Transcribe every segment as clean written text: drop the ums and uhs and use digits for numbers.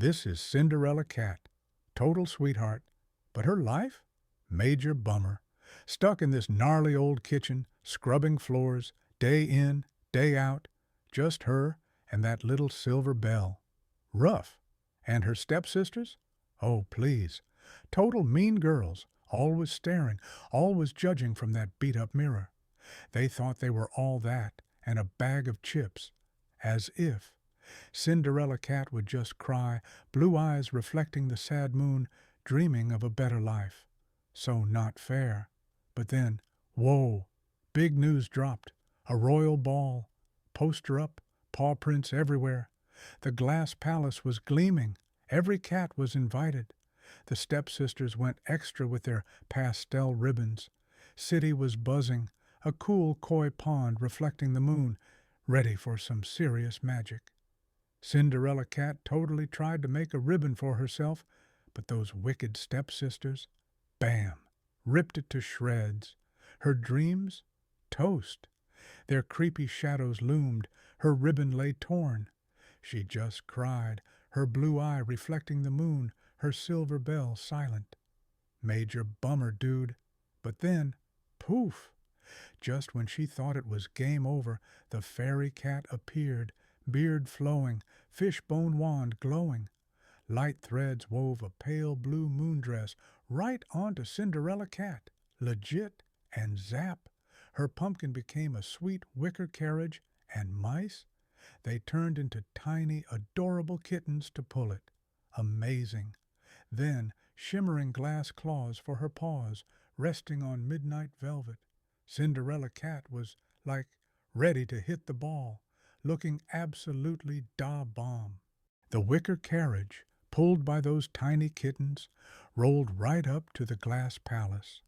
This is Cinderella Cat, total sweetheart, but her life? Major bummer. Stuck in this gnarly old kitchen, scrubbing floors, day in, day out, just her and that little silver bell. Rough. And her stepsisters? Oh, please. Total mean girls, always staring, always judging from that beat-up mirror. They thought they were all that and a bag of chips. As if. Cinderella Cat would just cry, blue eyes reflecting the sad moon, dreaming of a better life. So not fair. But then, whoa, big news dropped. A royal ball. Poster up, paw prints everywhere. The glass palace was gleaming. Every cat was invited. The stepsisters went extra with their pastel ribbons. City was buzzing, a cool koi pond reflecting the moon, ready for some serious magic. Cinderella Cat totally tried to make a ribbon for herself, but those wicked stepsisters, bam, ripped it to shreds. Her dreams? Toast. Their creepy shadows loomed, her ribbon lay torn. She just cried, her blue eye reflecting the moon, her silver bell silent. Major bummer, dude. But then, poof! Just when she thought it was game over, the fairy cat appeared, beard flowing, fishbone wand glowing. Light threads wove a pale blue moondress right onto Cinderella Cat, legit, and zap! Her pumpkin became a sweet wicker carriage, and mice? They turned into tiny, adorable kittens to pull it. Amazing. Then, shimmering glass claws for her paws, resting on midnight velvet. Cinderella Cat was, like, ready to hit the ball, looking absolutely da-bomb. The wicker carriage, pulled by those tiny kittens, rolled right up to the glass palace.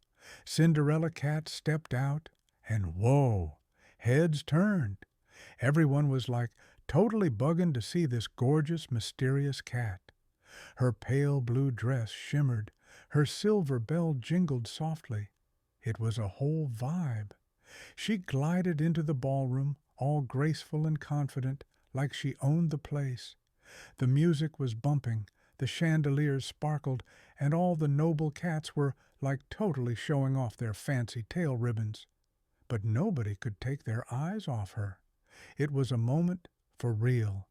Cinderella Cat stepped out, and whoa, heads turned. Everyone was like totally bugging to see this gorgeous, mysterious cat. Her pale blue dress shimmered, her silver bell jingled softly. It was a whole vibe. She glided into the ballroom, all graceful and confident, like she owned the place. The music was bumping, the chandeliers sparkled, and all the noble cats were like totally showing off their fancy tail ribbons. But nobody could take their eyes off her. It was a moment for real.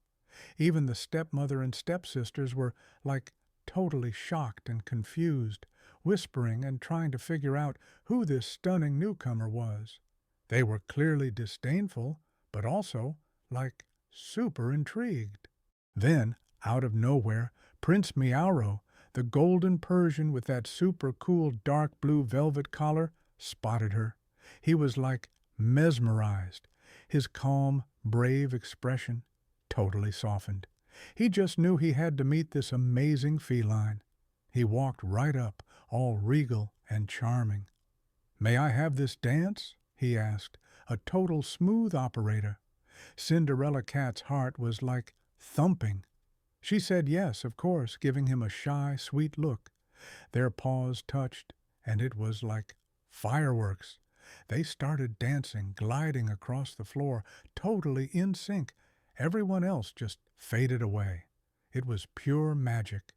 Even the stepmother and stepsisters were like totally shocked and confused, whispering and trying to figure out who this stunning newcomer was. They were clearly disdainful, but also, like, super intrigued. Then, out of nowhere, Prince Miauro, the golden Persian with that super cool dark blue velvet collar, spotted her. He was like mesmerized. His calm, brave expression totally softened. He just knew he had to meet this amazing feline. He walked right up, all regal and charming. "May I have this dance?" he asked, a total smooth operator. Cinderella Cat's heart was like thumping. She said yes, of course, giving him a shy, sweet look. Their paws touched, and it was like fireworks. They started dancing, gliding across the floor, totally in sync. Everyone else just faded away. It was pure magic.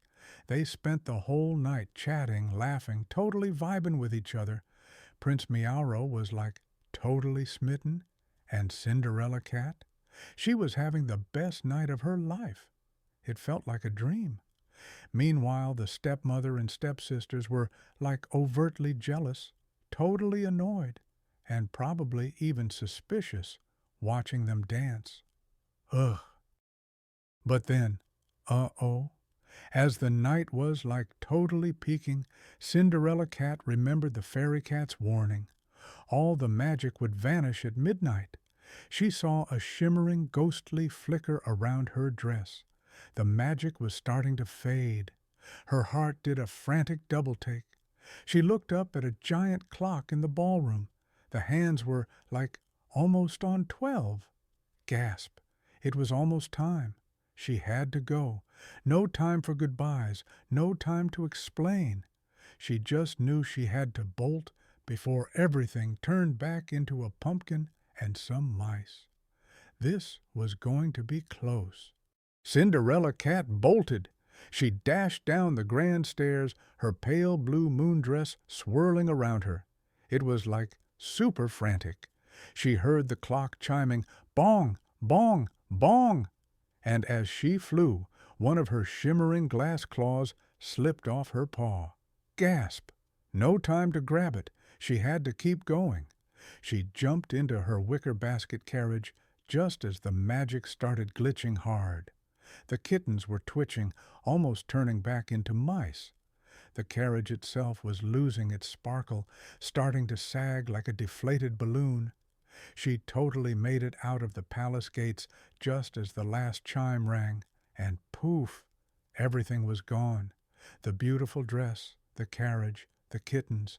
They spent the whole night chatting, laughing, totally vibing with each other. Prince Miauro was like totally smitten, and Cinderella Cat? She was having the best night of her life. It felt like a dream. Meanwhile, the stepmother and stepsisters were like overtly jealous, totally annoyed, and probably even suspicious, watching them dance. Ugh. But then, as the night was like totally peaking, Cinderella Cat remembered the fairy cat's warning. All the magic would vanish at midnight. She saw a shimmering, ghostly flicker around her dress. The magic was starting to fade. Her heart did a frantic double-take. She looked up at a giant clock in the ballroom. The hands were like almost on 12. Gasp. It was almost time. She had to go. No time for goodbyes, no time to explain. She just knew she had to bolt before everything turned back into a pumpkin and some mice. This was going to be close. Cinderella Cat bolted. She dashed down the grand stairs, her pale blue moon dress swirling around her. It was like super frantic. She heard the clock chiming, bong, bong, bong, and as she flew, one of her shimmering glass claws slipped off her paw. Gasp! No time to grab it. She had to keep going. She jumped into her wicker basket carriage just as the magic started glitching hard. The kittens were twitching, almost turning back into mice. The carriage itself was losing its sparkle, starting to sag like a deflated balloon. She totally made it out of the palace gates just as the last chime rang, and poof! Everything was gone. The beautiful dress, the carriage, the kittens,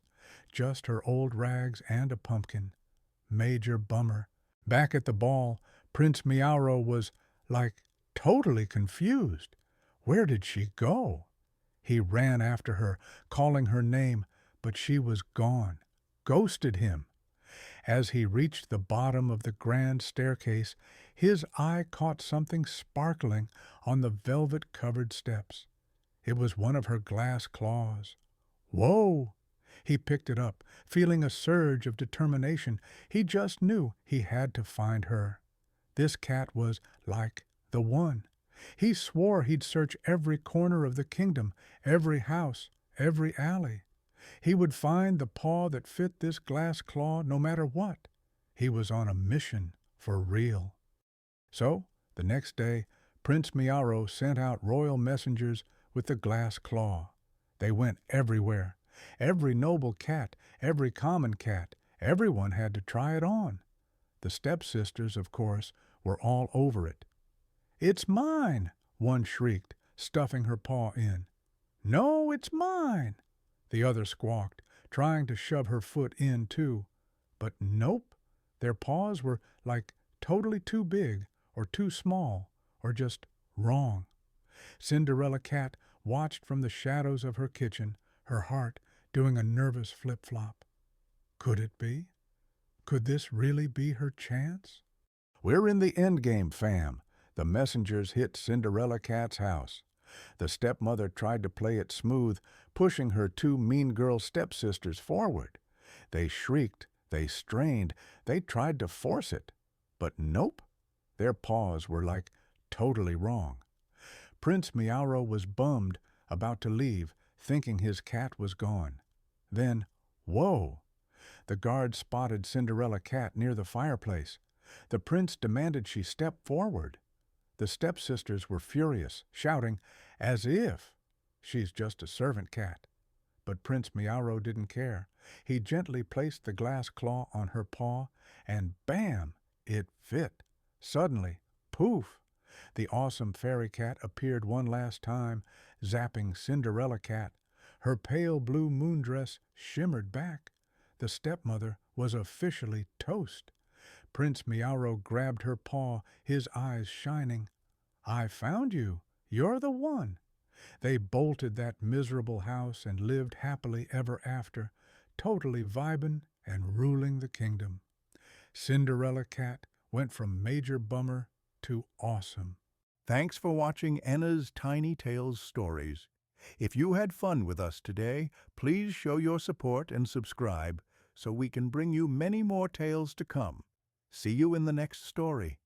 just her old rags and a pumpkin. Major bummer. Back at the ball, Prince Miauro was, like, totally confused. Where did she go? He ran after her, calling her name, but she was gone. Ghosted him. As he reached the bottom of the grand staircase, his eye caught something sparkling on the velvet-covered steps. It was one of her glass claws. Whoa! He picked it up, feeling a surge of determination. He just knew he had to find her. This cat was, like, the one. He swore he'd search every corner of the kingdom, every house, every alley. He would find the paw that fit this glass claw no matter what. He was on a mission for real. So, the next day, Prince Miauro sent out royal messengers with the glass claw. They went everywhere. Every noble cat, every common cat, everyone had to try it on. The stepsisters, of course, were all over it. "It's mine!" one shrieked, stuffing her paw in. "No, it's mine!" the other squawked, trying to shove her foot in too. But nope, their paws were like totally too big or too small or just wrong. Cinderella Cat watched from the shadows of her kitchen, her heart doing a nervous flip-flop. Could it be? Could this really be her chance? We're in the endgame, fam. The messengers hit Cinderella Cat's house. The stepmother tried to play it smooth, pushing her two mean girl stepsisters forward. They shrieked, they strained, they tried to force it. But nope, their paws were like totally wrong. Prince Miauro was bummed, about to leave, thinking his cat was gone. Then, whoa! The guard spotted Cinderella Cat near the fireplace. The prince demanded she step forward. The stepsisters were furious, shouting, "As if! She's just a servant cat." But Prince Miauro didn't care. He gently placed the glass claw on her paw, and bam! It fit. Suddenly, poof! The awesome fairy cat appeared one last time, zapping Cinderella Cat. Her pale blue moon dress shimmered back. The stepmother was officially toast. Prince Miauro grabbed her paw, his eyes shining. "I found you. You're the one." They bolted that miserable house and lived happily ever after, totally vibin' and ruling the kingdom. Cinderella Cat went from major bummer to awesome. Thanks for watching Anna's Tiny Tales Stories. If you had fun with us today, please show your support and subscribe so we can bring you many more tales to come. See you in the next story.